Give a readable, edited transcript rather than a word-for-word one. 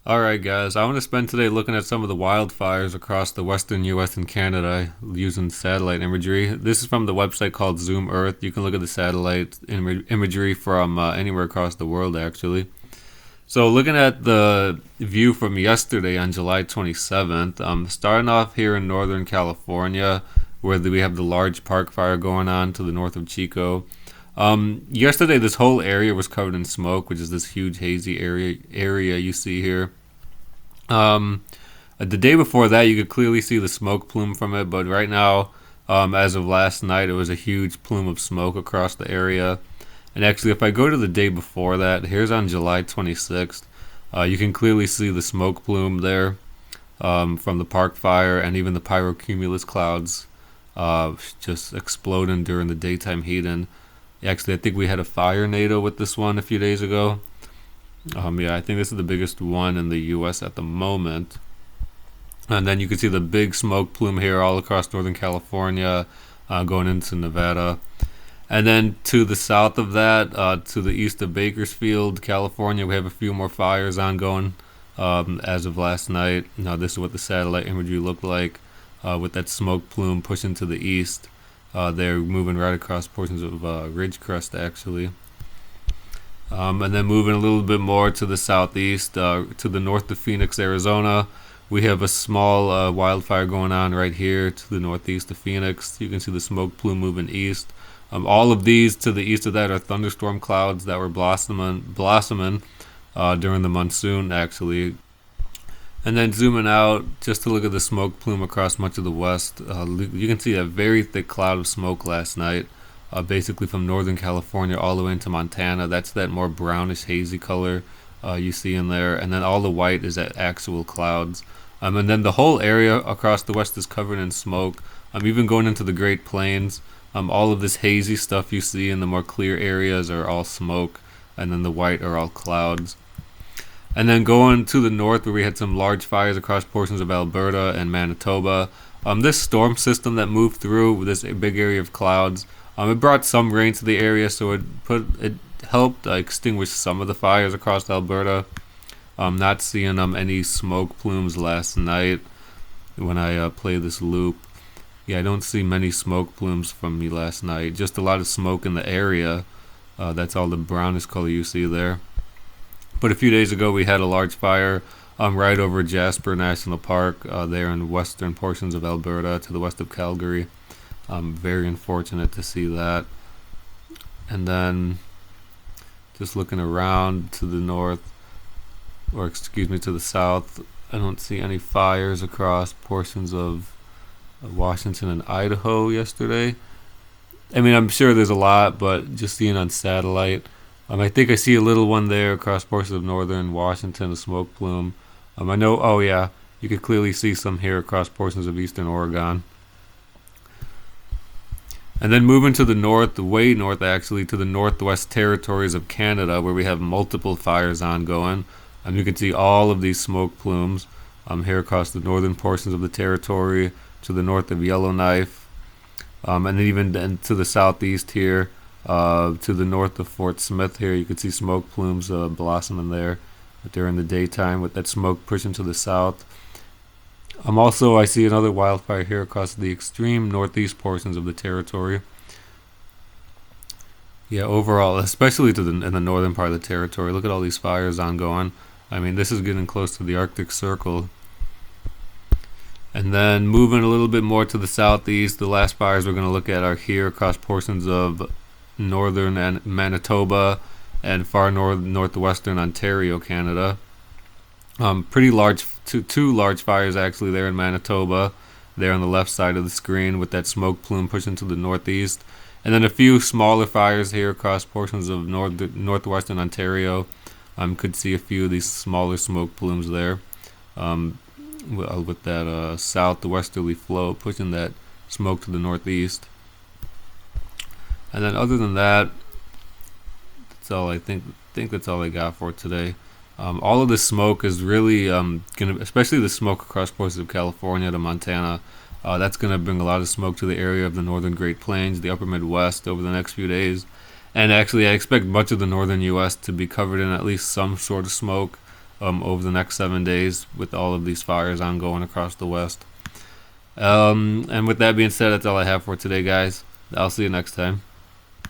Alright, guys, I want to spend today looking at some of the wildfires across the western US and Canada using satellite imagery. This is from the website called Zoom Earth. You can look at the satellite imagery from anywhere across the world, actually. So, looking at the view from yesterday on July 27th, starting off here in Northern California, where we have the large park fire going on to the north of Chico. Yesterday, this whole area was covered in smoke, which is this huge hazy area you see here. Um, the day before that, you could clearly see the smoke plume from it, but right now, as of last night, it was a huge plume of smoke across the area. And actually, if I go to the day before that, here's on July 26th, you can clearly see the smoke plume there from the park fire and even the pyrocumulus clouds just exploding during the daytime heat. And actually, I think we had a fire NATO with this one a few days ago. Yeah, I think this is the biggest one in the U.S. at the moment. And then you can see the big smoke plume here all across Northern California, going into Nevada. And then to the south of that, to the east of Bakersfield, California, we have a few more fires ongoing as of last night. Now, this is what the satellite imagery looked like with that smoke plume pushing to the east. They're moving right across portions of Ridgecrest, actually. And then moving a little bit more to the southeast, to the north of Phoenix, Arizona, we have a small wildfire going on right here to the northeast of Phoenix. You can see the smoke plume moving east. All of these to the east of that are thunderstorm clouds that were blossoming during the monsoon, actually. And then zooming out, just to look at the smoke plume across much of the west, you can see a very thick cloud of smoke last night, basically from Northern California all the way into Montana. That's that more brownish, hazy color you see in there. And then all the white is at actual clouds. And then the whole area across the west is covered in smoke. Even going into the Great Plains, all of this hazy stuff you see in the more clear areas are all smoke, and then the white are all clouds. And then going to the north, where we had some large fires across portions of Alberta and Manitoba. This storm system that moved through this big area of clouds, it brought some rain to the area, so it helped extinguish some of the fires across Alberta. Not seeing any smoke plumes last night when I play this loop. Yeah, I don't see many smoke plumes from me last night. Just a lot of smoke in the area. That's all the brownish color you see there. But a few days ago, we had a large fire right over Jasper National Park there in western portions of Alberta to the west of Calgary. Very unfortunate to see that. And then just looking around to the north, or excuse me, to the south, I don't see any fires across portions of Washington and Idaho yesterday. I mean, I'm sure there's a lot, but just seeing on satellite, I think I see a little one there across portions of northern Washington, a smoke plume. I know, oh yeah, you could clearly see some here across portions of eastern Oregon. And then moving to the north, way north actually, to the Northwest Territories of Canada, where we have multiple fires ongoing. You can see all of these smoke plumes here across the northern portions of the territory, to the north of Yellowknife, and then even to the southeast here, to the north of Fort Smith here, you can see smoke plumes blossoming there during the daytime with that smoke pushing to the south. Also, I see another wildfire here across the extreme northeast portions of the territory. Yeah, overall, especially in the northern part of the territory, look at all these fires ongoing. I mean, this is getting close to the Arctic Circle. And then moving a little bit more to the southeast, the last fires we're going to look at are here across portions of northern and Manitoba and far northwestern Ontario, Canada. Pretty large, two large fires actually there in Manitoba, there on the left side of the screen with that smoke plume pushing to the northeast. And then a few smaller fires here across portions of northwestern Ontario. Could see a few of these smaller smoke plumes there. With that southwesterly flow pushing that smoke to the northeast. And then other than that, that's all I think that's all I got for today. All of this smoke is really gonna, especially the smoke across portions of California to Montana, that's gonna bring a lot of smoke to the area of the northern Great Plains, the upper Midwest over the next few days. And actually, I expect much of the northern U.S. to be covered in at least some sort of smoke over the next 7 days with all of these fires ongoing across the West. And with that being said, that's all I have for today, guys. I'll see you next time.